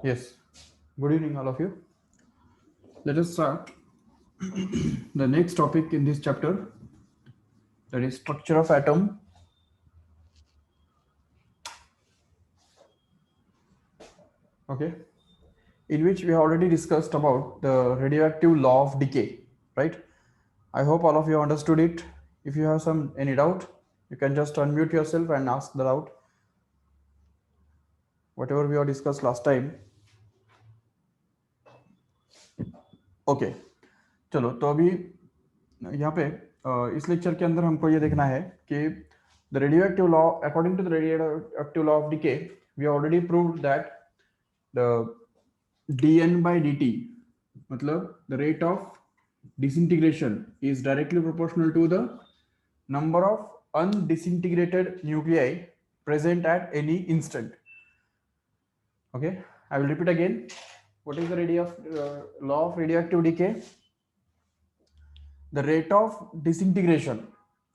Yes. Good evening, all of you. Let us start the next topic in this chapter, that is structure of atom. Okay, in which we have already discussed about the radioactive law of decay, right? I hope all of you understood it. If you have some any doubt, you can just unmute yourself and ask the doubt. Whatever we have discussed last time. Okay चलो तो अभी यहाँ पे इस lecture के अंदर हमको ये देखना है कि the radioactive law according to the radioactive law of decay we already proved that the dn by dt मतलब the rate of disintegration is directly proportional to the number of undisintegrated nuclei present at any instant. Okay, I will repeat again. What is the law of radioactive decay? The rate of disintegration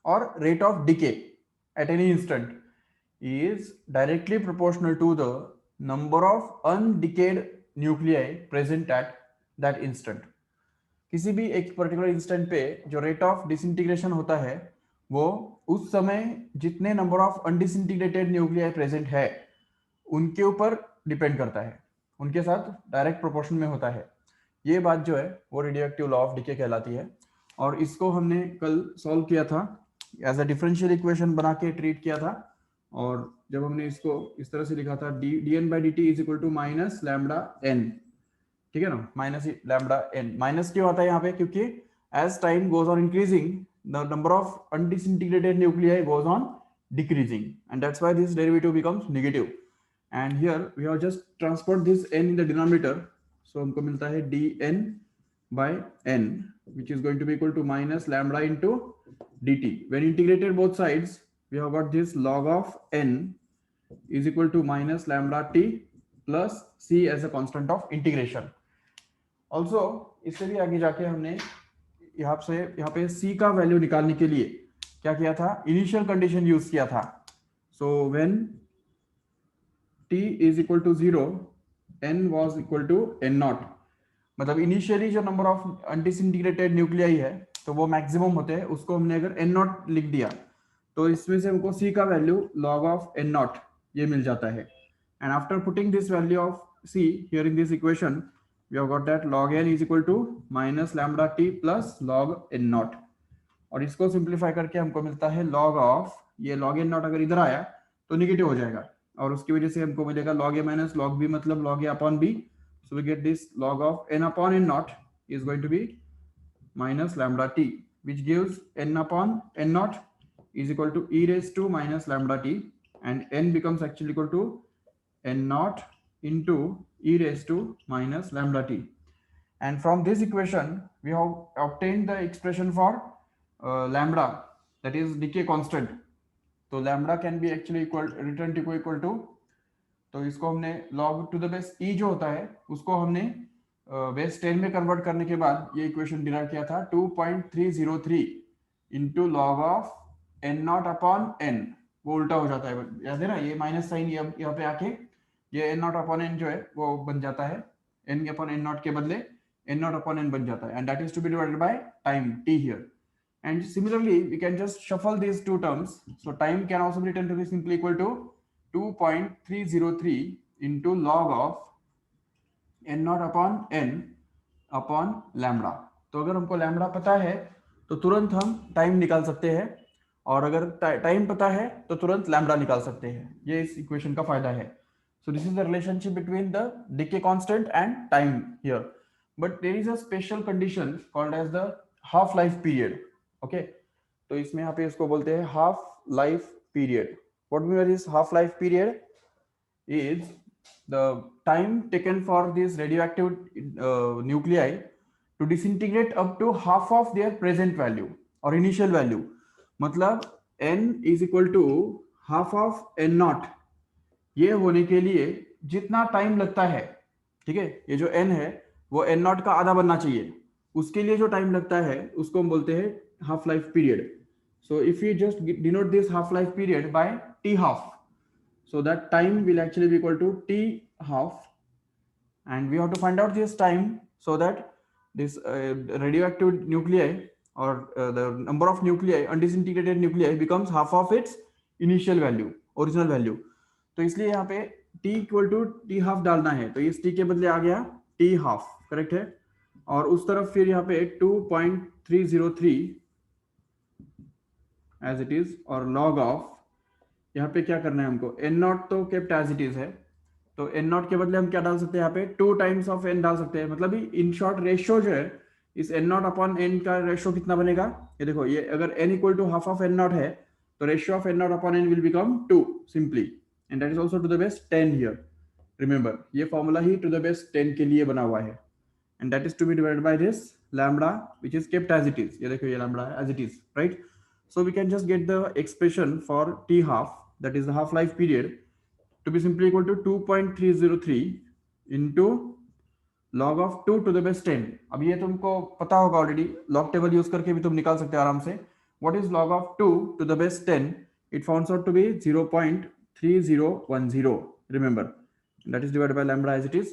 or rate of decay at any instant is directly proportional to the number of undecayed nuclei present at that instant. किसी भी एक particular instant पे जो rate of disintegration होता है वो उस समय जितने number of undisintegrated nuclei present है उनके ऊपर डिपेंड करता है, उनके साथ डायरेक्ट प्रोपोर्शन में होता है. ये बात जो है वो रेडियोएक्टिव लॉ ऑफ डीके कहलाती है और इसको हमने कल सॉल्व किया था, एज अ डिफरेंशियल इक्वेशन बना के ट्रीट किया था. और जब हमने इसको इस तरह से लिखा था d n by d t is equal to minus lambda n, ठीक है ना, माइनस लैम्बडा एन. माइनस क्यों आता है यहाँ पे? क्योंकि as time goes on increasing the number of undisintegrated nuclei goes on decreasing and that's why this derivative becomes negative. And here we have just transferred this n in the denominator, so हमको मिलता है dn by n which is going to be equal to minus lambda into dt. When integrated both sides we have got this log of n is equal to minus lambda t plus c as a constant of integration. Also इससे भी आगे जाके हमने यहाँ पे c का value निकालने के लिए क्या किया था? इनिशियल कंडीशन यूज किया था. So when t is equal to 0 n was equal to n naught, मतलब इनिशियली जो नंबर ऑफ अनडिसइंटीग्रेटेड न्यूक्लियाई है तो वो मैक्सिमम होते हैं, उसको हमने अगर n नॉट लिख दिया तो इसमें से हमको c का value log of n naught ये मिल जाता है. And after putting this value of c here in this equation we have got that log n is equal to minus lambda t plus log n not. और इसको simplify करके हमको मिलता है log of, ये log n नॉट अगर इधर आया तो निगेटिव हो जाएगा और उसकी वजह से हमको मिलेगा log a minus log b मतलब log a upon b. So we get this log of n upon n naught is going to be minus lambda t, which gives n upon n naught is equal to e raised to minus lambda t, and n becomes actually equal to n naught into e raised to minus lambda t. And from this equation we have obtained the expression for lambda, that is decay constant. तो lambda can be actually written equal to, तो इसको हमने log to the base e जो होता है उसको हमने base 10 में कन्वर्ट करने के बाद ये इक्वेशन डिराइव किया था 2.303 into log of n not upon n. वो उल्टा हो जाता है, याद है ना, ये माइनस साइन यहाँ पे आके ये n नॉट अपॉन n जो है वो बन जाता है n अपॉन n नॉट के बदले n नॉट अपॉन n बन जाता है, and that is to be divided by time t here. And similarly we can just shuffle these two terms, so time can also be written to be simply equal to 2.303 into log of n naught upon n upon lambda. तो अगर हमको lambda पता है तो तुरंत हम time निकाल सकते हैं, और अगर टाइम पता है तो तुरंत लैम्बडा निकाल सकते हैं. ये इस इक्वेशन का फायदा है. So this is the relationship between the decay constant and time here. But there is a special condition called as the half life period. Okay तो इसमें यहाँ पे इसको बोलते हैं half life period. What mean is half life period? Is the time taken for this radioactive nuclei to disintegrate up to half of their present value और initial value. मतलब n is equal to half of n naught. ये होने के लिए जितना time लगता है, ठीक है, ये जो n है वो n नॉट का आधा बनना चाहिए, उसके लिए जो टाइम लगता है उसको हम बोलते हैं half life period. So if we just denote this half life period by t half, so that time will actually be equal to t half and we have to find out this time so that this radioactive nuclei or the number of nuclei undisintegrated nuclei becomes half of its initial value, original value. तो इसलिए यहाँ पे t equal to t half डालना है, तो इस t के बदले आ गया t हाफ, करेक्ट है। और उस तरफ फिर यहाँ पे 2.303 एज इट इज, और लॉग ऑफ, यहाँ पे क्या करना है हमको, एन नॉट तो केप्ट एज इट इज है, तो एन नॉट के बदले हम क्या डाल सकते हैं, यहाँ पे 2 टाइम्स ऑफ एन डाल सकते हैं। मतलब इन शॉर्ट रेशियो जो है, इस एन नॉट अपॉन एन का रेशियो कितना बनेगा, ये देखो, ये अगर N equal to half of N naught है तो ratio of N naught upon N will become 2 simply, and that is also to the base 10 here. Remember, ये फॉर्मूला ही टू द बेस्ट 10 के लिए बना हुआ है, and that is to be divided by this lambda which is kept as it is. ये देखो, ये lambda as it is, right. So we can just get the expression for t half, that is the half life period, to be simply equal to 2.303 into log of 2 to the base 10। अब ये तुमको पता होगा already, log table use करके भी तुम निकाल सकते हो आराम से। What is log of 2 to the base 10? It finds out to be 0.3010, remember, that is divided by lambda as it is।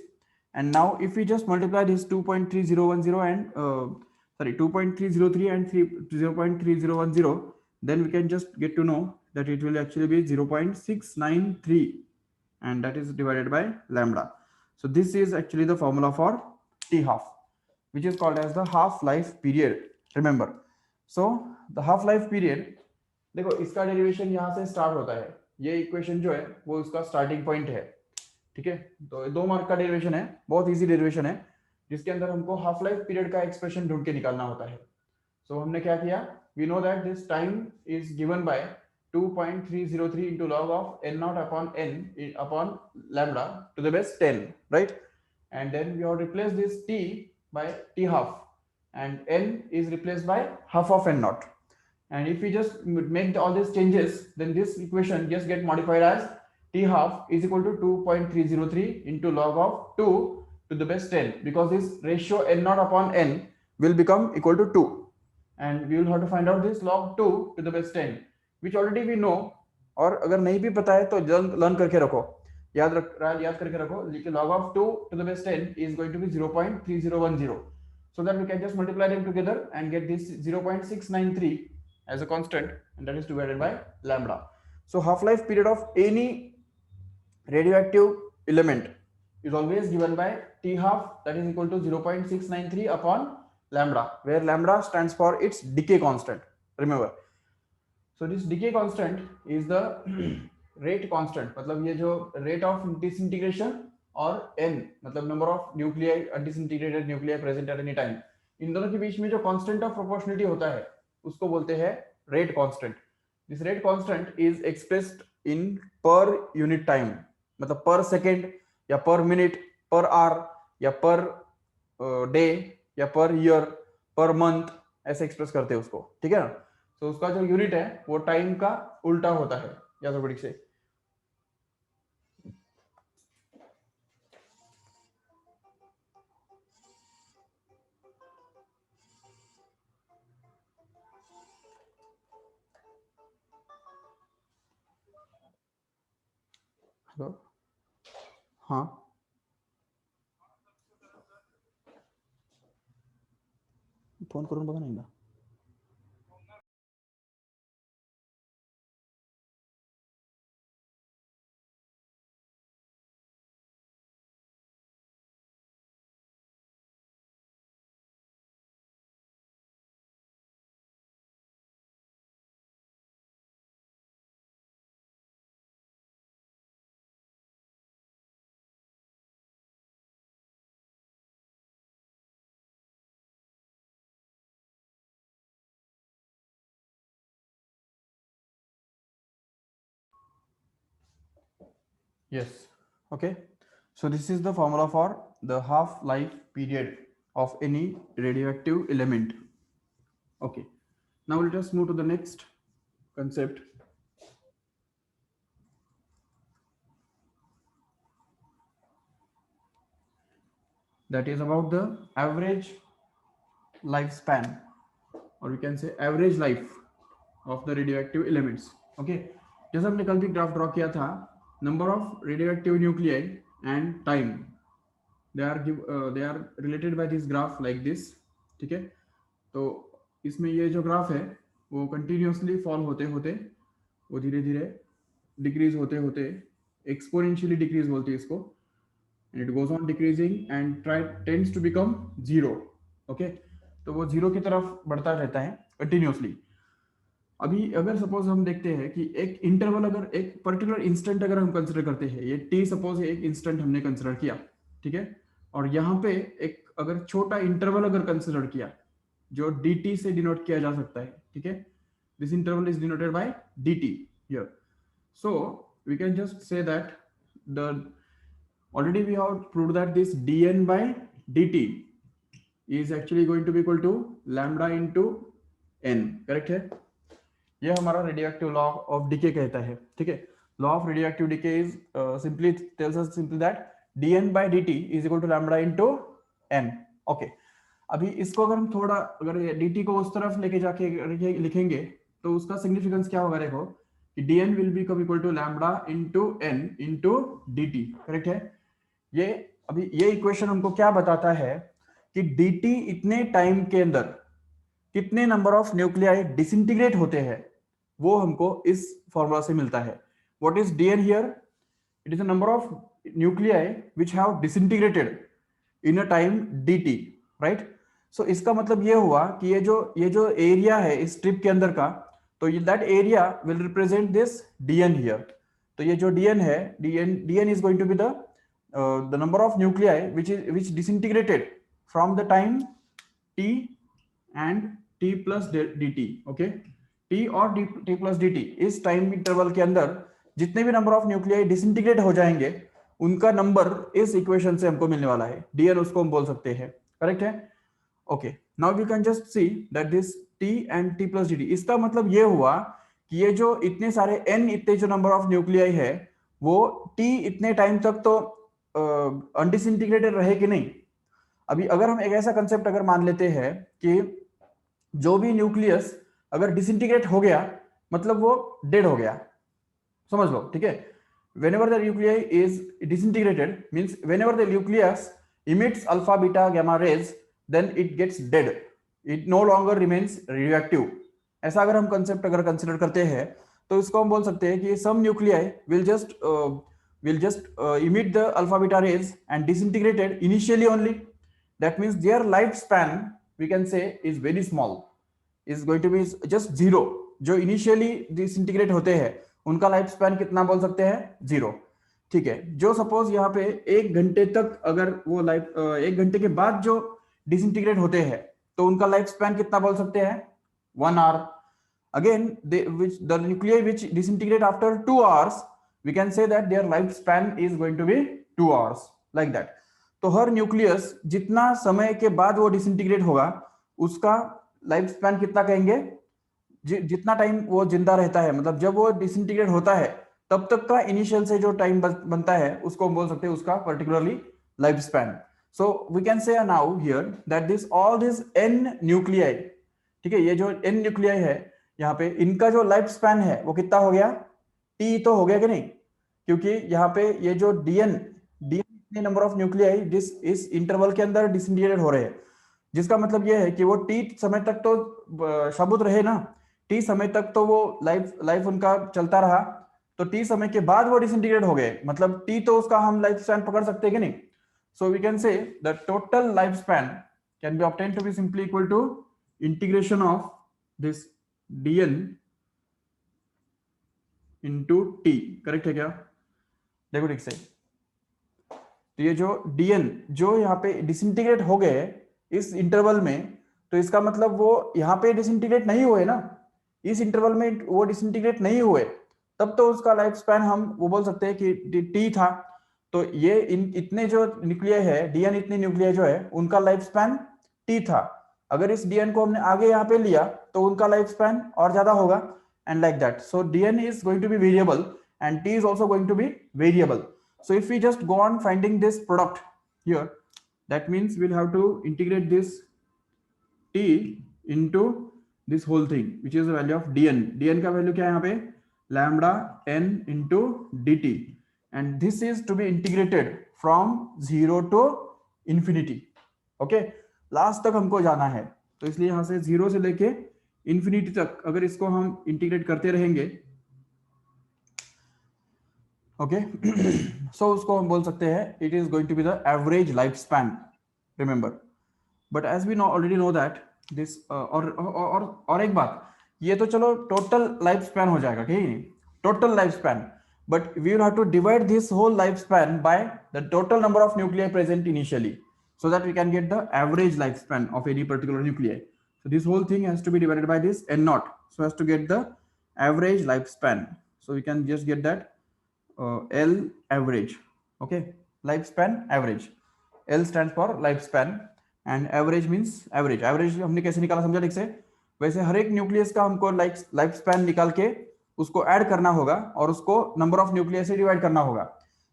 And now if we just multiply this 2.3010 and 2.303 and 0.3010, then we can just get to know that it will actually be 0.693, and that is divided by lambda. So this is actually the formula for t half, which is called as the half life period, remember। So the half life period, देखो इसका derivation यहाँ से start होता है, ये equation जो है वो इसका स्टार्टिंग पॉइंट है, ठीक है। तो 2 मार्क का डेरिवेशन है, बहुत इजी डेरिवेशन है, जिसके अंदर हमको हाफ लाइफ पीरियड का एक्सप्रेशन ढूंढ के निकालना होता है। सो हमने क्या किया, we know that this time is given by 2.303 into log of n naught upon n upon lambda to the base 10, right? And then we have replaced this t by t half, and n is replaced by half of n naught. And if we just make all these changes, then this equation just get modified as t half is equal to 2.303 into log of 2 to the base 10, because this ratio n naught upon n will become equal to 2, and we will have to find out this log 2 to the base 10, which already we know। और अगर नहीं भी पता है तो learn करके रखो, याद करके रखो, log of 2 to the base 10 is going to be 0.3010, so that we can just multiply them together and get this 0.693 as a constant, and that is divided by lambda। So half life period of any radioactive element is always given by t half, that is equal to 0.693 upon lambda, where lambda stands for its decay constant, remember। So this decay constant is the rate constant, मतलब ये जो rate of disintegration और n मतलब number of nuclei undisintegrated nuclei present at any time, इन दोनों के बीच में जो constant of proportionality होता है उसको बोलते हैं rate constant। This rate constant is expressed in per unit time, मतलब per second या per minute, per hour या per day या per year, per month, ऐसे एक्सप्रेस करते हैं उसको, ठीक है ना। तो उसका जो यूनिट है वो टाइम का उल्टा होता है, याद से। हेलो, हाँ, फोन करून बघा ना एकदा। Yes, okay, so this is the formula for the half life period of any radioactive element। Okay, now let us move to the next concept, that is about the average lifespan, or we can say average life of the radioactive elements। Okay, जैसा हमने कल भी graph draw किया था, number of radioactive nuclei and time, they are related by this graph like this, ठीक है। तो इसमें ये जो ग्राफ है वो कंटिन्यूसली फॉल होते होते वो धीरे धीरे डिक्रीज होते होते एक्सपोनेंशियली डिक्रीज बोलते हैं इसको, and it goes on decreasing and tends to become zero, okay। तो वो जीरो की तरफ बढ़ता रहता है कंटिन्यूसली। अभी अगर सपोज हम देखते हैं कि एक इंटरवल, अगर एक पर्टिकुलर इंस्टेंट अगर हम कंसिडर करते हैं, ये टी सपोज एक इंस्टेंट हमने कंसिडर किया, ठीक है। और यहाँ पे एक अगर छोटा इंटरवल अगर कंसिडर किया जो dt से डिनोट किया जा सकता है, ठीक है। This interval is denoted by dt here. So we can just say that the already we have proved that this dn by dt is actually going to be equal to lambda into n, correct है। ये हमारा radioactive law of DK कहता है, ठीक है। Law of radioactive decay is simply tells us simply that dn by dt is equal to lambda into n, okay. अभी इसको अगर हम थोड़ा अगर dt को उस तरफ लेके जाके लिखेंगे तो उसका सिग्निफिकेंस क्या होगा, देखो कि dn will become equal to lambda into n into dt, correct है। ये अभी ये इक्वेशन हमको क्या बताता है कि dt इतने टाइम के अंदर कितने नंबर ऑफ न्यूक्लियाई डिसइंटीग्रेट होते हैं, वो हमको इस फॉर्मूला से मिलता है। What is dn here? It is the number of nuclei which have disintegrated in a time dt, right. So इसका मतलब ये हुआ कि ये जो एरिया है इस स्ट्रिप के अंदर का, तो that area will represent this dn here. तो ये जो dn है, dn is going to be the number of nuclei which disintegrated from the time t and t plus dt, okay। t और t plus dt इस time interval के अंदर जितने भी नंबर ऑफ न्यूक्लियाई डिसइंटीग्रेट हो जाएंगे उनका नंबर इस इक्वेशन से हमको मिलने वाला है, dn उसको हम बोल सकते हैं, करेक्ट है। Okay, now we can just see that this t and t plus dt, इसका मतलब ये हुआ कि ये जो इतने सारे n इतने जो नंबर ऑफ न्यूक्लियाई है वो t इतने टाइम तक तो अनडिसइंटीग्रेटेड रहे कि नहीं। अभी अगर हम एक ऐसा कंसेप्ट अगर मान लेते हैं कि जो भी न्यूक्लियस अगर डिसइंटीग्रेट हो गया मतलब वो डेड हो गया, समझ लो, ठीक है। whenever the nuclei is disintegrated means whenever the nucleus emits alpha beta gamma rays then it gets dead, it no longer remains radioactive। ऐसा अगर हम कंसेप्ट अगर कंसिडर करते हैं तो इसको हम बोल सकते हैं कि some nuclei will just emit the alpha beta rays and disintegrated initially only, that means their lifespan we can say is very small, is going to be just zero। जो इनिशियली डिसइंटीग्रेट होते हैं उनका life span कितना बोल सकते हैं, zero, ठीक है। जो सपोज यहाँ पे 1 घंटे तक अगर वो 1 घंटे के बाद जो डिसइंटीग्रेट होते हैं तो उनका लाइफ स्पैन कितना बोल सकते हैं, 1 hour. Again the nuclei which disintegrate after 2 hours we can say that their lifespan is going to be 2 hours, like that। तो हर न्यूक्लियस जितना समय के बाद वो डिसइंटीग्रेट होगा उसका लाइफ स्पैन कितना कहेंगे, जितना टाइम वो जिंदा रहता है, मतलब जब वो डिसइंटीग्रेट होता है तब तक का इनिशियल से जो टाइम बनता है उसको हम बोल सकते हैं उसका particularly life span. So we can say now here that this all this n nuclei, ठीक है, ये जो n न्यूक्लियाई है यहाँ पे इनका जो लाइफ स्पैन है वो कितना हो गया, t तो हो गया कि नहीं, क्योंकि यहाँ पे ये जो dn इतने नंबर ऑफ न्यूक्लियाई जिस इस इंटरवल के अंदर डिसइंटीग्रेट हो रहे हैं, जिसका मतलब ये है कि वो t समय तक तो शाबुत रहे ना, t समय तक तो वो लाइफ उनका चलता रहा, तो t समय के बाद वो डिसइंटीग्रेट हो गए, मतलब t तो उसका हम लाइफ स्पैन पकड़ सकते हैं कि नहीं। So we can say the total life span can be obtain to be simply equal to integration of this dn into t, correct है क्या, देखो ठीक से। तो ये जो dn जो यहाँ पे डिसइंटीग्रेट हो गए इस इंटरवल में, तो इसका मतलब वो यहाँ पे डिसइंटीग्रेट नहीं हुए ना, इस इंटरवल में वो डिसइंटीग्रेट नहीं हुए, तब तो उसका लाइफ स्पैन हम वो बोल सकते हैं कि t था। तो ये इतने जो न्यूक्लियाई है dn इतने न्यूक्लियाई जो है उनका लाइफ स्पैन t था, अगर इस dn को हमने आगे यहाँ पे लिया तो उनका लाइफ स्पैन और ज्यादा होगा, and like that. So dn is going to be variable and t is also going to be variable। So if we just go on finding this product here, that means we'll have to integrate this t into this whole thing which is the value of dn। dn का value क्या है यहाँ पे, lambda n into dt, and this is to be integrated from 0 to infinity. Okay, last तक हमको जाना है, तो इसलिए यहां से 0 से लेके इन्फिनिटी तक अगर इसको हम इंटीग्रेट करते रहेंगे, ओके, सो उसको हम बोल सकते हैं it is going to be the average life span, remember. But as we know already know that this, और एक बात, ये तो चलो टोटल लाइफ स्पैन हो जाएगा, ठीक है, total life span, but we will have to divide this whole life span by the total number of nuclei present initially, so that we can get the average lifespan of any particular nuclei. So this whole thing has to be divided by this n naught, so as to get the average lifespan. So we can just get that L average. Okay, lifespan average. L stands for lifespan and average means average. Average हमने कैसे निकाला समझा ठीक से? वैसे हर एक nucleus का हमको लाइफ स्पैन निकाल के उसको ऐड करना होगा और उसको नंबर ऑफ न्यूक्लियर से डिवाइड करना होगा।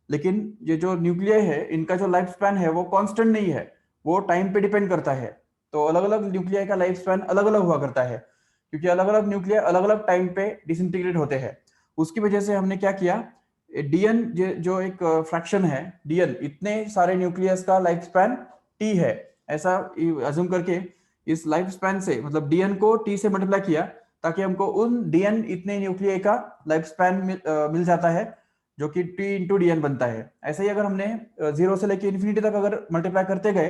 लेकिन ये जो न्यूक्लियर है इनका जो लाइफ स्पैन है वो कांस्टेंट नहीं है, वो टाइम पे डिपेंड करता है। तो अलग अलग न्यूक्लियर का लाइफ स्पैन अलग अलग हुआ करता है, क्योंकि अलग अलग न्यूक्लियर अलग अलग टाइम पे डिसइंटीग्रेट होते हैं। उसकी वजह से हमने क्या किया, डीएन जो एक फ्रैक्शन है, डीएन इतने सारे न्यूक्लियस का लाइफ स्पैन टी है, ऐसा अज्यूम करके इस लाइफ स्पैन से मतलब डीएन को टी से मल्टीप्लाई किया, ताकि हमको उन डीएन इतने न्यूक्लियर का लाइफ स्पैन मिल जाता है, जो कि टी इंटू डी एन बनता है। ऐसे ही अगर हमने 0 से लेके इन्फिनिटी तक अगर मल्टीप्लाई करते गए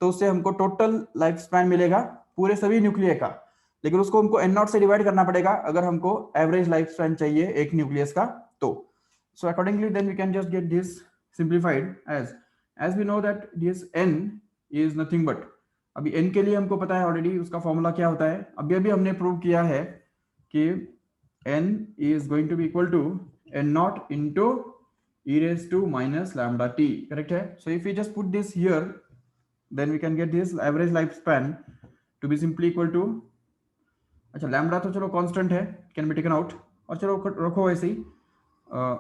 तो उससे हमको टोटल लाइफ स्पैन मिलेगा पूरे सभी न्यूक्लियर का, लेकिन उसको हमको एन नॉट से डिवाइड करना पड़ेगा अगर हमको एवरेज लाइफ स्पैन चाहिए एक न्यूक्लियस का। तो so accordingly then we can just get this simplified as we know that this n is nothing but, अभी n के लिए हमको पता है ऑलरेडी उसका फॉर्मूला क्या होता है, अभी अभी हमने प्रूव किया है कि n is going to be equal to n naught into e raised to minus lambda t, correct है? So if we just put this here, then we can get this average lifespan to be simply equal to, अच्छा lambda तो चलो constant है, can be taken out, और चलो रखो वैसे ही।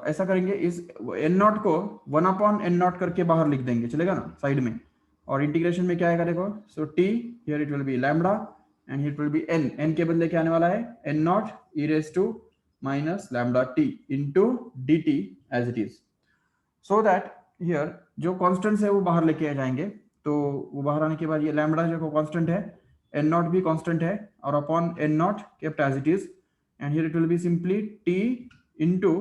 ऐसा करेंगे, इस एन नॉट को 1 अपॉन एन नॉट करके बाहर लिख देंगे, चलेगा ना साइड में, और इंटीग्रेशन में क्या आएगा देखो, so T here it will be lambda and it will be N, N के बदले क्या आने वाला है, N naught E raise to minus lambda T into D T as it is, so that here जो कॉन्स्टेंट्स है वो बाहर लेके आ जाएंगे। तो वो बाहर आने के बाद ये लैम्बडा जो कॉन्स्टेंट है, एन नॉट भी कॉन्स्टेंट है, और upon n naught kept as it is, and here it will be simply t into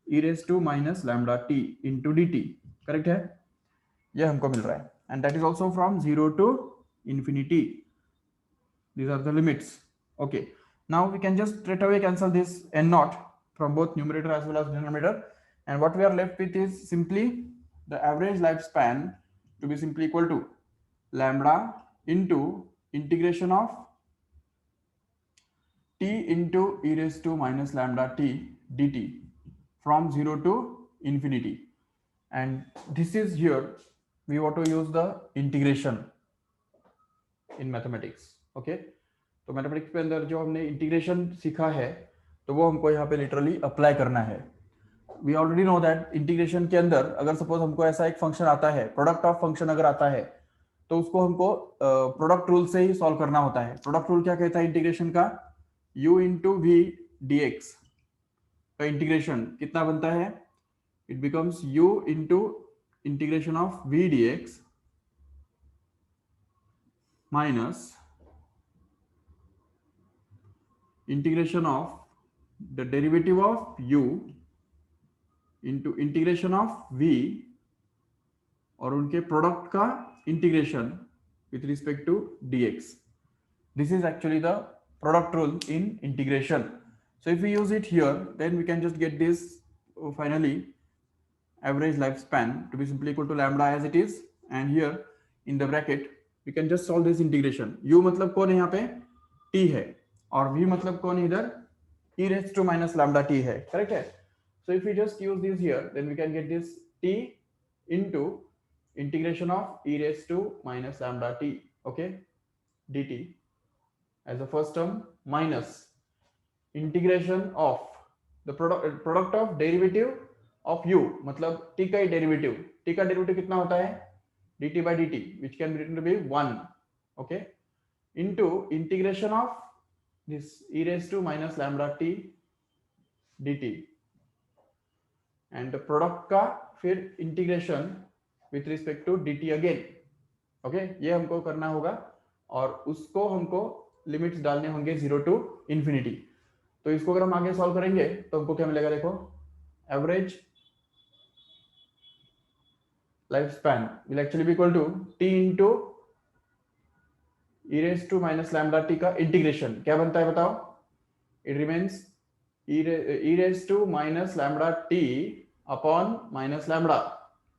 e raised to minus lambda t into dt, correct है? ये हमको मिल रहा है, and that is also from 0 to infinity. These are the limits. Okay, now we can just straight away cancel this n naught from both numerator as well as denominator, and what we are left with is simply the average lifespan to be simply equal to lambda into integration of t into e raised to minus lambda t dt from 0 to infinity, and this is here we want to use the integration in mathematics. okay, तो mathematics के अंदर जो हमने integration सीखा है तो वो हमको यहाँ पे लिटरली अप्लाई करना है। We already know that integration के अंदर अगर सपोज हमको ऐसा एक फंक्शन आता है, प्रोडक्ट ऑफ फंक्शन अगर आता है, तो उसको हमको प्रोडक्ट रूल से ही सॉल्व करना होता है। प्रोडक्ट रूल क्या कहता है इंटीग्रेशन का, u into v d x का इंटीग्रेशन कितना बनता है, it becomes u into integration of v dx minus integration of the derivative of u into integration of v और उनके प्रोडक्ट का integration with respect to dx. This is actually the product rule in integration. So if we use it here, then we can just get this finally average lifespan to be simply equal to lambda as it is, and here in the bracket we can just solve this integration. u मतलब कौन है यहाँ पे, t है, और v मतलब कौन है इधर, e raised to minus lambda t है, करेक्ट है? So if we just use this here, then we can get this t into integration of e raised to minus lambda t, okay, dt as the first term minus integration of the product of derivative of u, मतलब t का derivative, t का derivative कितना होता है, dt by dt which can be written to be 1, okay, into integration of this e raised to minus lambda t dt, and the product का फिर integration with respect to dt again, okay, ये हमको करना होगा और उसको हमको limits डालने होंगे 0 टू इंफिनिटी। तो इसको अगर हम आगे सॉल्व करेंगे तो हमको क्या मिलेगा, देखो average life span will actually be equal to t into e raised to minus lambda t का इंटीग्रेशन क्या बनता है बताओ, it remains e raised to minus lambda t upon minus lambda,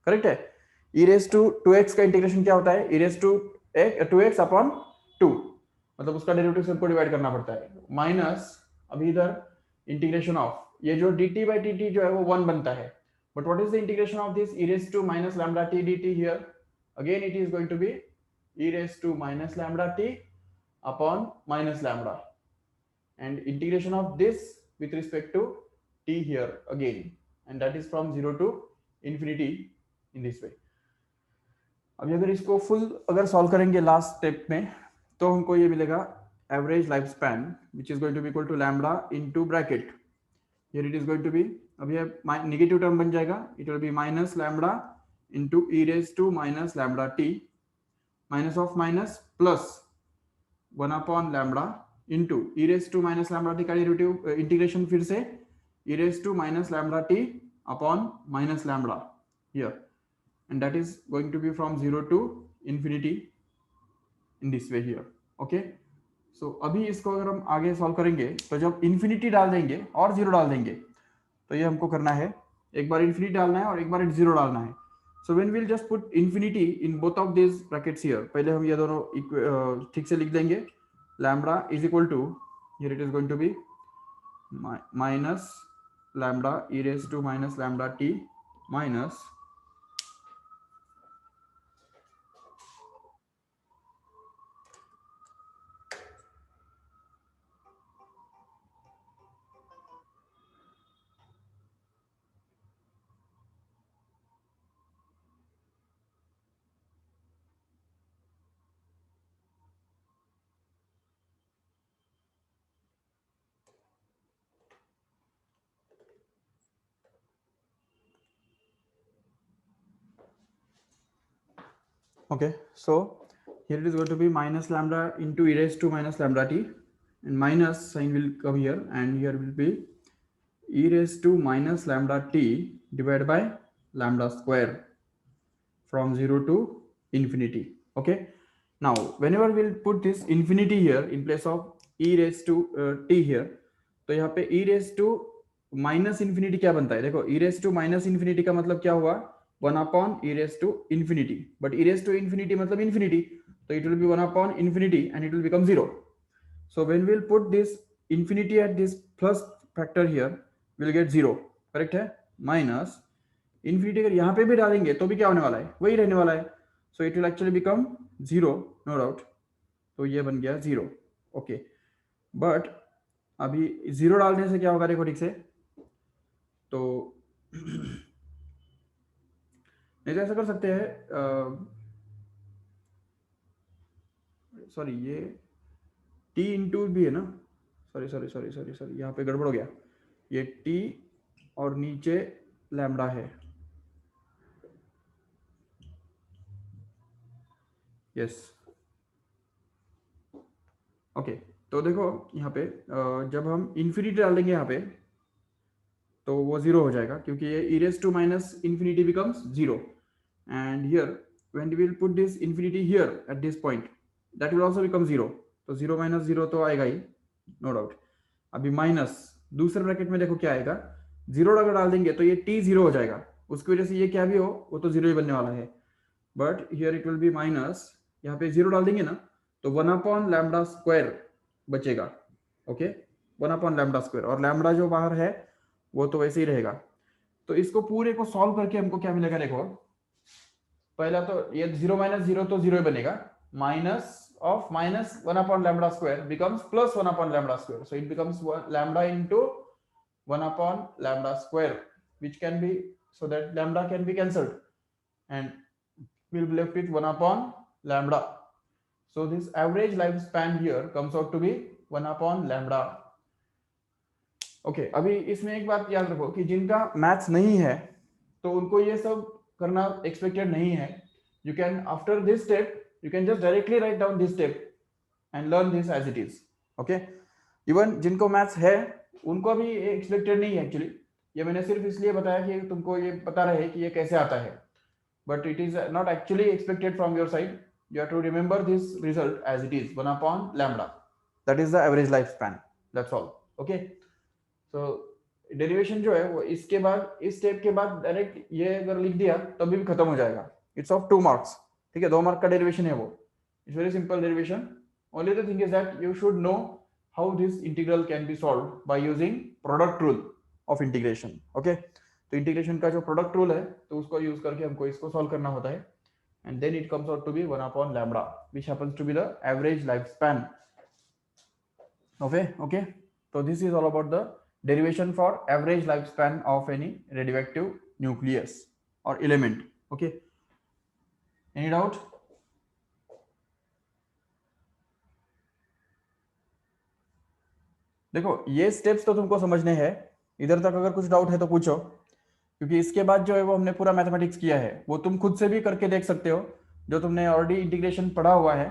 correct है। e raised to 2x का integration क्या होता है, e raised to 2x upon 2, मतलब उसका डेरिवेटिव सबको डिवाइड करना पड़ता है, माइनस अभी इधर इंटीग्रेशन ऑफ ये जो dt by dt जो है वो 1 बनता है, but what is the integration of this e raised to minus lambda t dt here, again it is going to be e raised to minus lambda t upon minus lambda, and integration of this with respect to t here again, and that is from 0 to infinity in this way. अभी अगर इसको full अगर solve करेंगे last step में तो हमको ये मिलेगा average life span which is going to be equal to lambda into bracket, here it is going to be, अभी नेगेटिव टर्म बन जाएगा, it will be minus lambda into e raised to minus lambda t minus of minus plus 1 upon lambda into e raised to minus lambda t का derivative integration फिर से e raised to minus lambda t upon minus lambda here, and that is going to be from 0 to infinity in this way here. Okay, so अभी इसको अगर हम आगे solve करेंगे तो जब infinity डाल देंगे और 0 डाल देंगे तो ये हमको करना है, एक बार infinity डालना है और एक बार 0 डालना है. So when we'll just put infinity in both of these brackets here, पहले हम ये दोनों ठीक से लिख देंगे, lambda is equal to, here it is going to be minus lambda e raised to minus lambda t minus okay, so here it is going to be minus lambda into e raised to minus lambda t, and minus sign will come here, and here will be e raised to minus lambda t divided by lambda square from 0 to infinity. Okay, now whenever we'll put this infinity here in place of e raised to t here, तो यहाँ पे e raised to minus infinity क्या बनता है, देखो e raised to minus infinity का मतलब क्या हुआ, 1 upon e raised to infinity, but e raised to infinity मतलब infinity, तो it will be 1 upon infinity and it will become 0. So when we'll put this infinity at this plus factor here, we'll get 0, correct है, minus infinity अगर यहाँ पे भी डालेंगे तो भी क्या होने वाला है, वही रहने वाला है, so it will actually become 0, no doubt, तो ये बन गया 0. ओके, बट अभी 0 डालने से क्या होगा, देखो ठीक से, तो नहीं तो ऐसा कर सकते हैं, सॉरी ये t इंटू भी है ना, sorry sorry sorry sorry sorry यहाँ पे गड़बड़ हो गया, ये t और नीचे लैम्डा है, यस ओके, तो देखो यहाँ पे जब हम इन्फिनिटी डाल देंगे यहाँ पे तो वो 0 हो जाएगा, क्योंकि ये e raised to minus infinity becomes 0, and here when we will put this infinity here at this point, that will also become 0, तो 0 minus 0 तो आएगा ही, नो डाउट. अभी माइनस दूसरे ब्रैकेट में देखो क्या आएगा, 0 अगर डाल देंगे तो ये t 0 हो जाएगा, उसकी वजह से ये क्या भी हो वो तो 0 ही बनने वाला है, but here it will be minus, यहाँ पे 0 डाल देंगे ना तो 1 अपॉन लैम्डा स्क्वायर बचेगा, ओके, 1 अपॉन लैम्डा स्क्वायर, और लैम्डा जो बाहर है वो तो वैसे ही रहेगा. तो इसको पूरे को सॉल्व करके हमको क्या मिलेगा, देखो पहला तो ये 0 माइनस 0 तो 0 ही बनेगा, minus of minus 1 upon lambda square becomes plus 1 upon lambda square, so it becomes lambda into 1 upon lambda square, which can be, so that lambda can be cancelled and we'll be left with 1 upon lambda. So this average lifespan here comes out to be 1 upon lambda. Okay, अभी इसमें एक बात याद रखो कि जिनका maths नहीं है तो उनको ये सब करना एक्सपेक्टेड नहीं है. You can after this step You can just directly write down this step and learn this as it is. Okay, even जिनको मैथ्स है उनको भी एक्सपेक्टेड नहीं है एक्चुअली, ये मैंने सिर्फ इसलिए बताया कि तुमको ये पता रहे कि ये कैसे आता है, but it is not actually expected from your side. You have to remember this result as it is, 1 upon lambda, that is the average lifespan, that's all. Okay, so derivation जो है वो इसके बाद, इस स्टेप के बाद direct ये अगर लिख दिया तभी भी खत्म हो जाएगा. It's of 2 marks. ठीक है, 2 मार्क का डेरिवेशन है वो. It's very simple derivation. Only the thing is that you should know how this integral can be solved by using product rule of integration. Okay, तो इंटीग्रेशन का जो product rule है तो उसको यूज करके हमको इसको सॉल्व करना होता है, and then it comes out to be 1 upon lambda, which happens to be the average lifespan. Okay, so this is all about the derivation for average lifespan of any radioactive nucleus or element. Okay, any doubt? देखो ये steps तो तुमको समझने हैं, इधर तक अगर कुछ डाउट है तो पूछो, क्योंकि इसके बाद जो है वो हमने पूरा मैथमेटिक्स किया है, वो तुम खुद से भी करके देख सकते हो, जो तुमने ऑलरेडी इंटीग्रेशन पढ़ा हुआ है,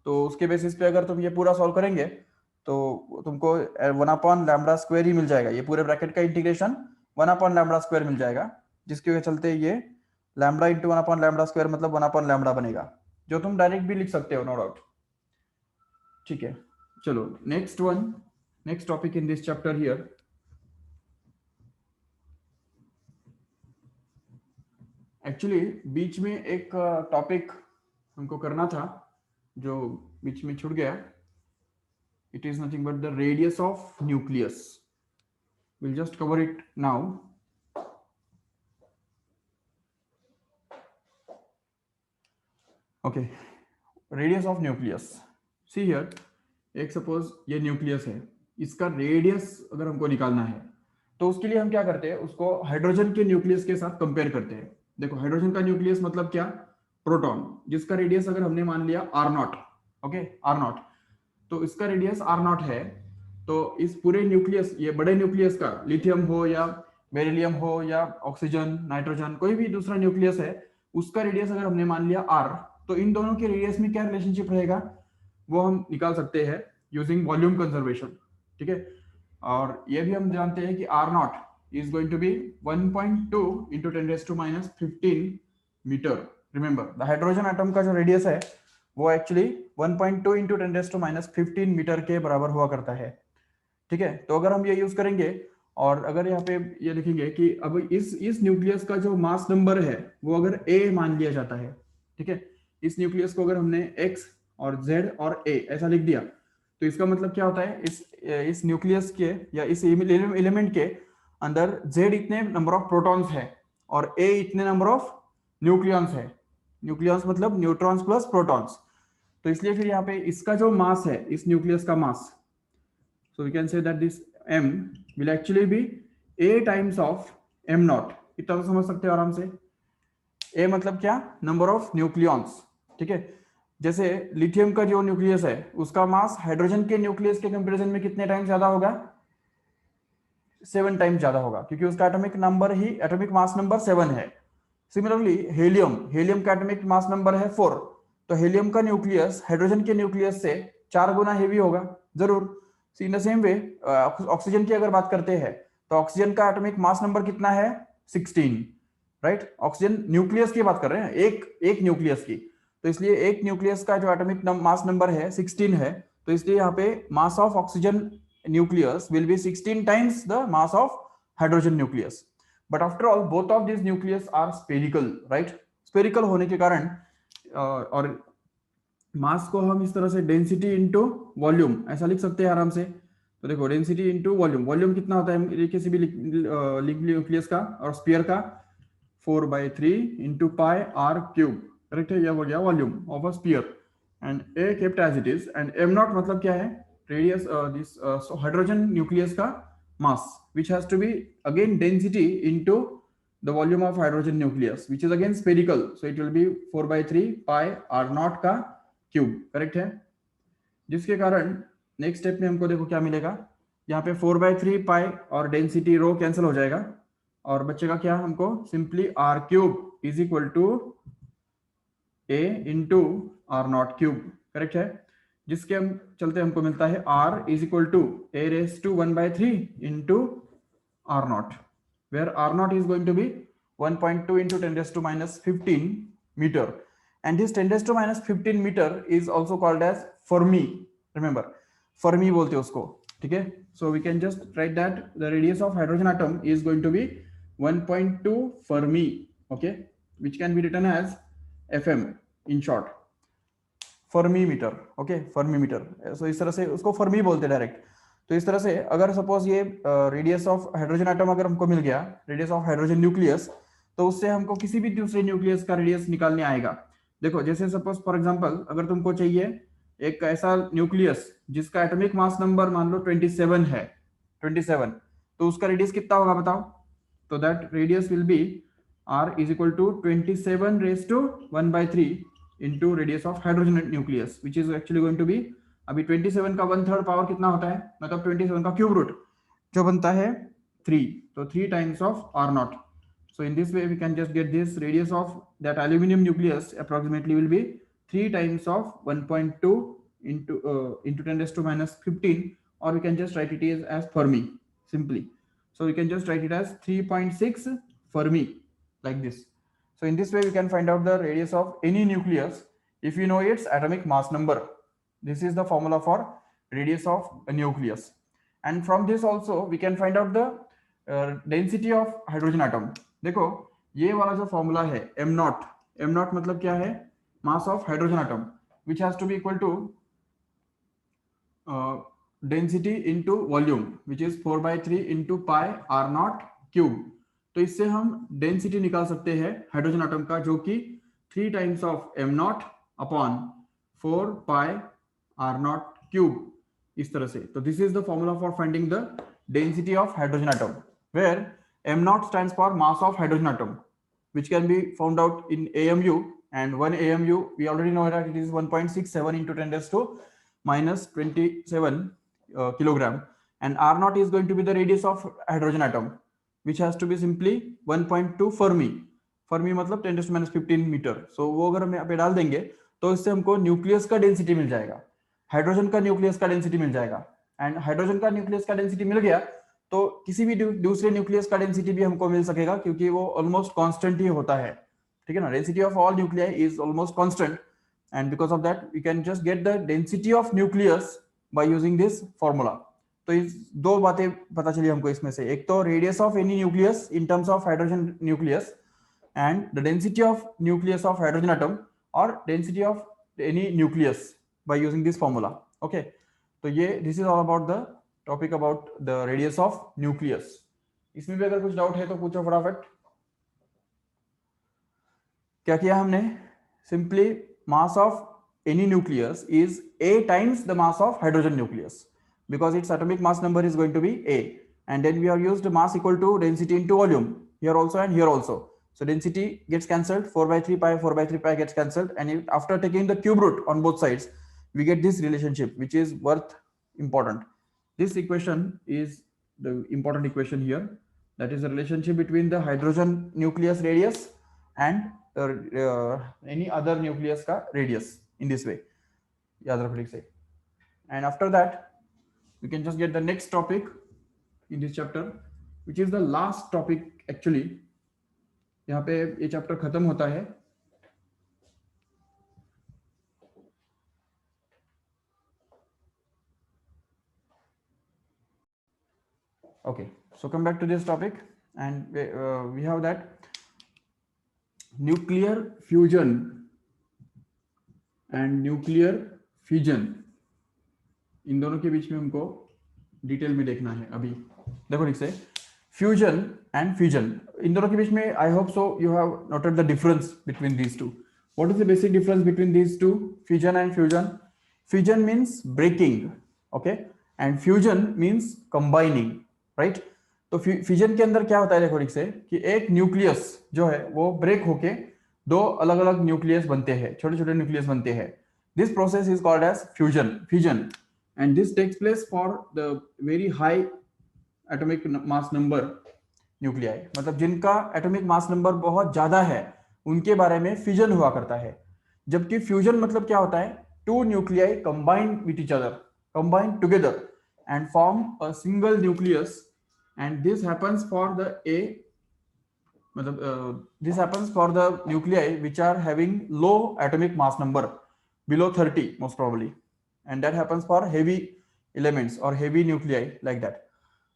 तो उसके बेसिस पे अगर तुम ये पूरा सॉल्व करेंगे तो तुमको 1 अपॉन लैम्बडा स्क्वायर ही मिल जाएगा. ये पूरे ब्रैकेट का इंटीग्रेशन 1 अपॉन लैम्बडा स्क्वायर मिल जाएगा, जिसके वजह चलते ये lambda into 1 upon lambda square मतलब 1 अपॉन लैम्बडा बनेगा, जो तुम डायरेक्ट भी लिख सकते हो, नो डाउट. ठीक है, चलो next topic in this chapter here. Actually बीच में एक टॉपिक हमको करना था जो बीच में छूट गया. It is nothing but the radius of nucleus. Will just cover it now. Okay, radius of nucleus. See here, एक सपोज ये न्यूक्लियस है, इसका रेडियस अगर हमको निकालना है तो उसके लिए हम क्या करते हैं, उसको हाइड्रोजन के न्यूक्लियस के साथ कंपेयर करते हैं. देखो हाइड्रोजन का न्यूक्लियस मतलब क्या, प्रोटॉन, जिसका रेडियस अगर हमने मान लिया R0. ओके, R0, तो इसका रेडियस R0 है. तो इस पूरे न्यूक्लियस, ये बड़े न्यूक्लियस का, लिथियम हो या बेरिलियम हो या ऑक्सीजन, नाइट्रोजन, कोई भी दूसरा न्यूक्लियस है, उसका रेडियस अगर हमने मान लिया R, तो इन दोनों के रेडियस में क्या रिलेशनशिप रहेगा वो हम निकाल सकते हैं यूजिंग वॉल्यूम कंजर्वेशन. ठीक है, और ये भी हम जानते हैं कि R0 is going to be 1.2 into 10 raised to minus 15 metre. Remember, the hydrogen atom का जो रेडियस है वो actually 1.2 into 10 raised to minus 15 metre के बराबर हुआ करता है. ठीक है, तो अगर हम ये यूज करेंगे और अगर यहाँ पे ये लिखेंगे कि अब इस न्यूक्लियस का जो मास नंबर है वो अगर A मान लिया जाता है. ठीक है, इस न्यूक्लियस को अगर हमने X और Z और A ऐसा लिख दिया, तो इसका मतलब क्या होता है, इस न्यूक्लियस के या इस एलिमेंट के अंदर Z इतने नंबर ऑफ प्रोटॉन्स है और A इतने नंबर ऑफ न्यूक्लियॉन्स है. न्यूक्लियॉन्स मतलब न्यूट्रॉन्स प्लस प्रोटॉन्स. तो इसलिए फिर यहाँ पे इसका जो मास है, इस न्यूक्लियस का mass, so we can say that this M will actually be A times of M0. इतना तो समझ सकते हो आराम से. A मतलब क्या, नंबर ऑफ न्यूक्लियॉन्स. ठीक है, जैसे लिथियम का जो न्यूक्लियस है उसका मास हाइड्रोजन के न्यूक्लियस के कंपैरिजन में कितने टाइम ज्यादा होगा, 7 टाइम ज्यादा होगा, क्योंकि उसका एटॉमिक नंबर ही, एटॉमिक मास नंबर 7 है. सिमिलरली हेलियम का एटॉमिक मास नंबर है 4, तो हेलियम का न्यूक्लियस हाइड्रोजन के न्यूक्लियस से 4 गुना हेवी होगा जरूर. In the same way oxygen की अगर बात करते हैं तो ऑक्सीजन का एटॉमिक मास नंबर कितना है, 16. राइट, ऑक्सीजन न्यूक्लियस की बात कर रहे हैं, एक न्यूक्लियस की, तो इसलिए एक न्यूक्लियस का जो एटॉमिक मास नंबर है 16 है. तो इसलिए यहाँ पे mass of oxygen nucleus will be 16 times the mass of hydrogen nucleus. But after all both of this nucleus are spherical. Right, spherical होने के कारण और मास को हम इस तरह से डेंसिटी इंटू वॉल्यूम ऐसा लिख सकते हैं आराम से. तो देखो डेंसिटी इंटू वॉल्यूम, वॉल्यूम कितना होता है किसी भी न्यूक्लियस का और स्फीयर का, 4/3 into pi r cube. Correct है, यह हो गया volume of a sphere. And A kept as it is, and M0 मतलब क्या है, रेडियस, दिस हाइड्रोजन न्यूक्लियस का मास, which has to be again density into the volume of hydrogen nucleus, which is again spherical, so it will be 4/3 pi R0 का cube. Correct है, जिसके कारण next step में हमको देखो क्या मिलेगा, यहाँ पे 4/3 पाई और डेंसिटी रो कैंसिल हो जाएगा और बचेगा क्या, हमको simply R³ is equal to A into R naught cube, correct है, जिसके हम चलते हमको मिलता है R is equal to A raise to 1/3 into R naught, where R naught is going to be 1.2 into 10 raised to minus 15 meter, and this 10 raised to minus 15 meter is also called as Fermi. Remember, Fermi बोलते हैं उसको, ठीक है. So we can just write that the radius of hydrogen atom is going to be 1.2 Fermi, okay, which can be written as FM in short, Fermi meter, okay, Fermi meter. So इस तरह से उसको Fermi बोलते हैं direct. तो इस तरह से अगर सपोज ये रेडियस ऑफ हाइड्रोजन एटम अगर हमको मिल गया, रेडियस ऑफ हाइड्रोजन न्यूक्लियस, तो उससे हमको किसी भी दूसरे न्यूक्लियस का रेडियस निकालने आएगा. देखो जैसे सपोज फॉर एग्जांपल अगर तुमको चाहिए एक ऐसा न्यूक्लियस जिसका एटॉमिक मास नंबर मान लो 27 है, 27, तो उसका रेडियस कितना होगा बताओ. तो that radius will be r is equal to 27 raise to 1/3 into radius of hydrogen nucleus, which is actually going to be, अभी 27 का 1/3 पावर कितना होता है, मतलब 27 का क्यूब रूट जो बनता है 3, तो 3 times of r naught. So in this way we can just get this radius of that aluminum nucleus approximately will be 3 times of 1.2 into 10 raised to minus 15, or we can just write it as Fermi simply. So we can just write it as 3.6 Fermi like this. So in this way we can find out the radius of any nucleus if you know its atomic mass number. This is the formula for radius of a nucleus, and from this also we can find out the density of hydrogen atom. देखो ये वाला जो formula है m not, m not मतलब क्या है, mass of hydrogen atom which has to be equal to density into volume which is 4/3 into pi r naught cube. तो इससे हम डेंसिटी निकाल सकते हैं हाइड्रोजन एटम का, जो कि 3 times of m naught upon 4 pi r naught cube, इस तरह से. तो this is the formula for finding the density of hydrogen atom, where m naught stands for mass of hydrogen atom, which can be found out in AMU, and 1 AMU we already know that it is 1.67 into 10 raised to minus 27 kilogram, and r naught is going to be the radius of hydrogen atom, which has to be simply 1.2 Fermi. Fermi मतलब 10 raised to minus 15 metre. so वो अगर हम यहाँ पे डाल देंगे तो इससे हमको न्यूक्लियस का डेंसिटी मिल जाएगा, हाइड्रोजन का न्यूक्लियस का डेंसिटी मिल जाएगा, एंड हाइड्रोजन का न्यूक्लियस का डेंसिटी मिल गया तो किसी भी दूसरे न्यूक्लियस का डेंसिटी भी हमको मिल सकेगा, क्योंकि वो ऑलमोस्ट कांस्टेंट ही होता है, ठीक है ना. Density of all nuclei is almost constant, and because of that we can just get the density of nucleus by using this formula. तो इस दो बातें पता चली हमको इसमें से, एक तो radius of any nucleus in terms of hydrogen nucleus, and the density of nucleus of hydrogen atom, और density of any nucleus by using this formula. Okay, तो ये this is all about the topic about the radius of nucleus. इसमें भी अगर कुछ doubt है तो पूछो फटाफट. क्या किया हमने, simply mass of any nucleus is a times the mass of hydrogen nucleus, because its atomic mass number is going to be a, and then we have used mass equal to density into volume here also and here also. So density gets cancelled, 4/3 pi 4/3 pi gets cancelled, and after taking the cube root on both sides we get this relationship, which is worth important. This equation is the important equation here, that is the relationship between the hydrogen nucleus radius and any other nucleus ka radius, in this way, yaad rakho ठीक से. And after that we can just get the next topic in this chapter, which is the last topic actually. यहाँ पे ये chapter खत्म होता है. Okay, so come back to this topic, and we have that nuclear fusion and nuclear fission, इन दोनों के बीच में हमको डिटेल में देखना है. अभी देखो ठीक से, फ्यूजन एंड फिजन, इन दोनों के बीच में I hope so you have noted the difference between these two. What is the basic difference between these two, fission and fusion? Fission means breaking, okay, and fusion means combining, right. तो fission के अंदर क्या होता है, देखो ठीक से, कि एक न्यूक्लियस जो है वो ब्रेक होके दो अलग अलग न्यूक्लियस बनते हैं, छोटे छोटे न्यूक्लियस बनते हैं. This process is called as fission, and this takes place for the very high atomic mass number nuclei, मतलब जिनका एटॉमिक मास नंबर बहुत ज्यादा है उनके बारे में फिजन हुआ करता है. जबकि फ्यूजन मतलब क्या होता है, two nuclei combine with each other, combine together and form a single nucleus, and this happens for the ए मतलब this happens for the nuclei which are having low atomic mass number below 30 most probably, and that happens for heavy elements or heavy nuclei like that.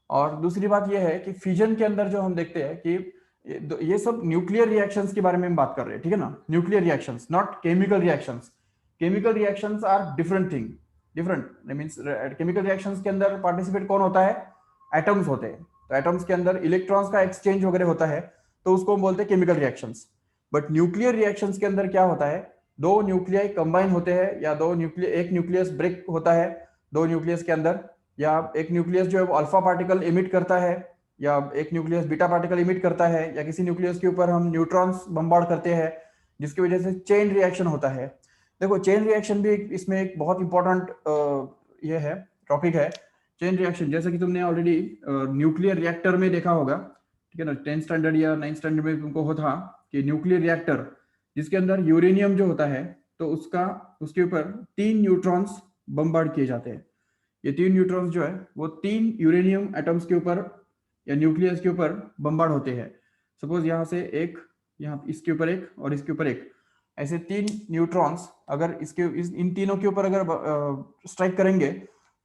और दूसरी बात यह है कि fusion के अंदर जो हम देखते हैं कि ये सब न्यूक्लियर रिएक्शंस के बारे में हम बात कर रहे हैं, ठीक है ना, nuclear reactions not chemical reactions. Chemical reactions are different thing, different means chemical reactions के अंदर पार्टिसिपेट कौन होता है, एटम्स होते हैं. तो एटम्स के अंदर इलेक्ट्रॉन्स का एक्सचेंज वगैरह होता है, तो उसको हम बोलते हैं chemical reactions. But nuclear reactions के अंदर क्या होता है, दो न्यूक्लियाई कंबाइन होते हैं, या एक न्यूक्लियस ब्रेक होता है दो न्यूक्लियस के अंदर, या एक न्यूक्लियस जो है वो अल्फा पार्टिकल इमिट करता है, या एक न्यूक्लियस बीटा पार्टिकल इमिट करता है, या किसी न्यूक्लियस के ऊपर हम न्यूट्रॉन्स बम्बार्ड करते हैं, जिसकी वजह से चेन रिएक्शन होता है. देखो चेन रिएक्शन भी इसमें एक बहुत इंपॉर्टेंट ये है, टॉपिक है चेन रिएक्शन. जैसे कि तुमने ऑलरेडी न्यूक्लियर रिएक्टर में देखा होगा, ठीक है ना, 10th स्टैंडर्ड या 9th स्टैंडर्ड में तुमको होता कि न्यूक्लियर रिएक्टर जिसके अंदर यूरेनियम जो होता है, तो उसके ऊपर 3 न्यूट्रॉन्स बम्बार्ड किए जाते हैं. ये 3 न्यूट्रॉन्स जो है वो 3 यूरेनियम एटम्स के ऊपर या न्यूक्लियस के ऊपर बम्बार्ड होते हैं. सपोज यहाँ से एक, यहाँ इसके ऊपर एक और इसके ऊपर एक, ऐसे 3 न्यूट्रॉन्स अगर इन तीनों के ऊपर अगर स्ट्राइक करेंगे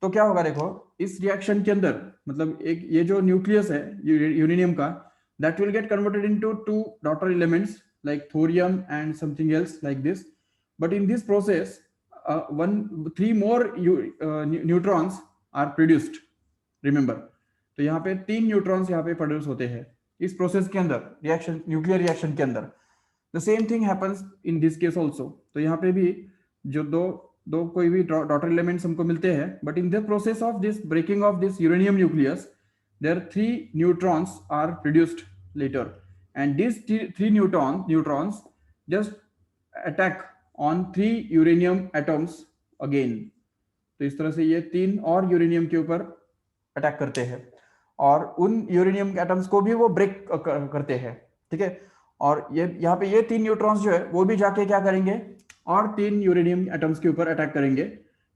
तो क्या होगा, देखो इस रिएक्शन के अंदर मतलब एक ये जो न्यूक्लियस है यूरेनियम का, that will get converted into 2 daughter elements like thorium and something else like this. But in this process 3 more neutrons are produced, remember. तो यहाँ पे 3 न्यूट्रॉन्स यहाँ पे प्रोड्यूस होते हैं इस प्रोसेस के अंदर, रिएक्शन न्यूक्लियर रिएक्शन के अंदर. The same thing happens in this case also. तो यहाँ पे भी जो दो कोई भी डॉटर एलिमेंट्स हमको मिलते हैं, but in the process of this breaking of this uranium nucleus there 3 neutrons are produced later, and this 3 neutrons just attack on 3 uranium atoms again. तो इस तरह से ये 3 और यूरेनियम के ऊपर अटैक करते हैं, और उन यूरेनियम एटम्स को भी वो ब्रेक करते हैं, ठीक है. और ये यहाँ पे ये 3 न्यूट्रॉन्स जो है वो भी जाके क्या करेंगे, और 3 यूरेनियम एटम्स के ऊपर अटैक करेंगे,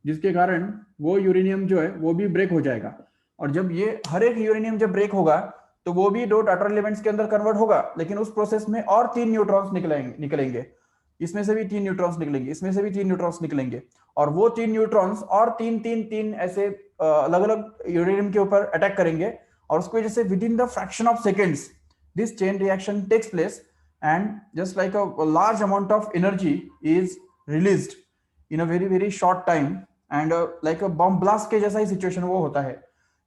जिसके कारण वो यूरेनियम जो है वो भी ब्रेक हो जाएगा. और जब ये हर एक यूरेनियम जब ब्रेक होगा तो वो भी 2 डॉटर एलिमेंट्स के अंदर कन्वर्ट होगा, लेकिन उस प्रोसेस में और 3 न्यूट्रॉन्स निकलेंगे, इसमें से भी 3 न्यूट्रॉन्स निकलेंगे, इसमें से भी 3 न्यूट्रॉन्स निकलेंगे, और वो 3 न्यूट्रॉन्स और 3 ऐसे अलग अलग यूरेनियम के ऊपर अटैक करेंगे, और उसकी वजह से within the fraction of seconds this chain reaction takes place, and just like a large amount of energy is released in a very very short time, and like a bomb blast के जैसा ही situation वो होता है.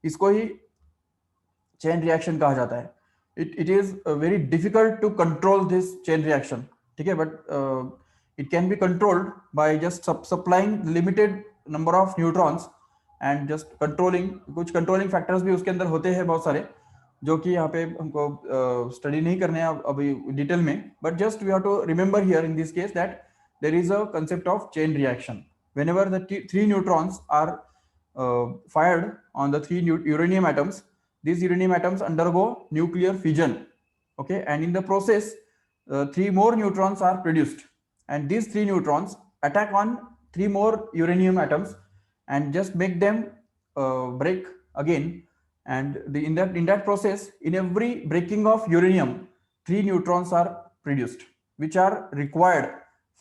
इसको ही chain reaction कहा जाता है. It is very difficult to control this chain reaction, ठीक है, but it can be controlled by just supplying limited number of neutrons and just controlling. कुछ कंट्रोलिंग फैक्टर्स भी उसके अंदर होते हैं बहुत सारे, जो कि यहाँ पे हमको स्टडी नहीं करने हैं अभी डिटेल में, but just we have to remember here in this case that there is a concept of chain reaction. Whenever the 3 neutrons are fired on the 3 uranium atoms, these uranium atoms undergo nuclear fission, okay, and in the process 3 more neutrons are produced, and these 3 neutrons attack on 3 more uranium atoms and just make them break again. And in that process, in every breaking of uranium 3 neutrons are produced, which are required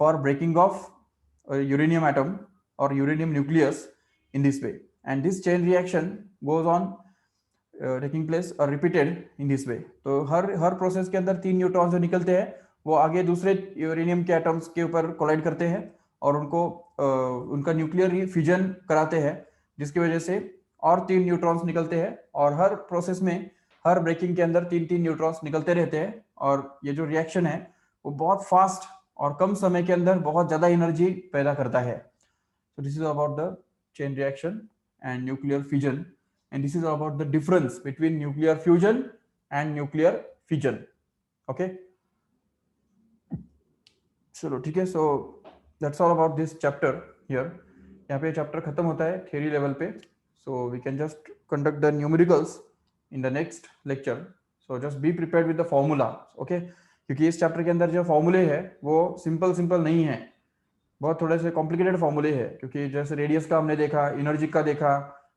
for breaking of a uranium atom or uranium nucleus in this way. And this chain reaction goes on taking place or repeated in this way. तो हर process के अंदर 3 neutrons जो निकलते हैं वो आगे दूसरे uranium के एटम्स के ऊपर कोलाइड करते हैं और उनका न्यूक्लियर फ्यूजन कराते हैं, जिसकी वजह से और 3 न्यूट्रॉन्स निकलते हैं, और हर प्रोसेस में हर ब्रेकिंग के अंदर 3 न्यूट्रॉन्स निकलते रहते हैं, और ये जो रिएक्शन है वो बहुत फास्ट और कम समय के अंदर बहुत ज्यादा एनर्जी पैदा करता है. So this is about the chain reaction and nuclear fission, and this is about the difference between nuclear fusion and nuclear fission. Okay, चलो ठीक है. So that's all about this chapter here. यहाँ पे chapter खत्म होता है theory level पे. So we can just conduct the numericals in the next lecture. So just be prepared with the formula. Okay, क्योंकि इस चैप्टर के अंदर जो फॉर्मूले है वो सिंपल नहीं है. बहुत थोड़े से कॉम्प्लिकेटेड फॉर्मूले है, क्योंकि जैसे रेडियस का हमने देखा, एनर्जी का देखा,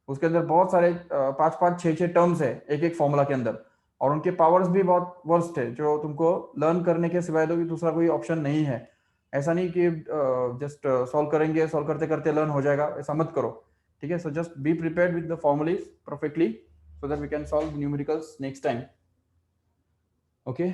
उसके अंदर बहुत सारे 5-5 6-6 टर्म्स है एक एक फॉर्मूला के अंदर, और उनके पावर्स भी बहुत वर्स्ट है, जो तुमको लर्न करने के सिवाय तो दूसरा कोई ऑप्शन नहीं है। ऐसा नहीं कि जस्ट सॉल्व करेंगे, सॉल्व करते करते लर्न हो जाएगा, ऐसा मत करो। ठीक है, so just be prepared with the formulae perfectly, so that we can solve numéricals next time. Okay.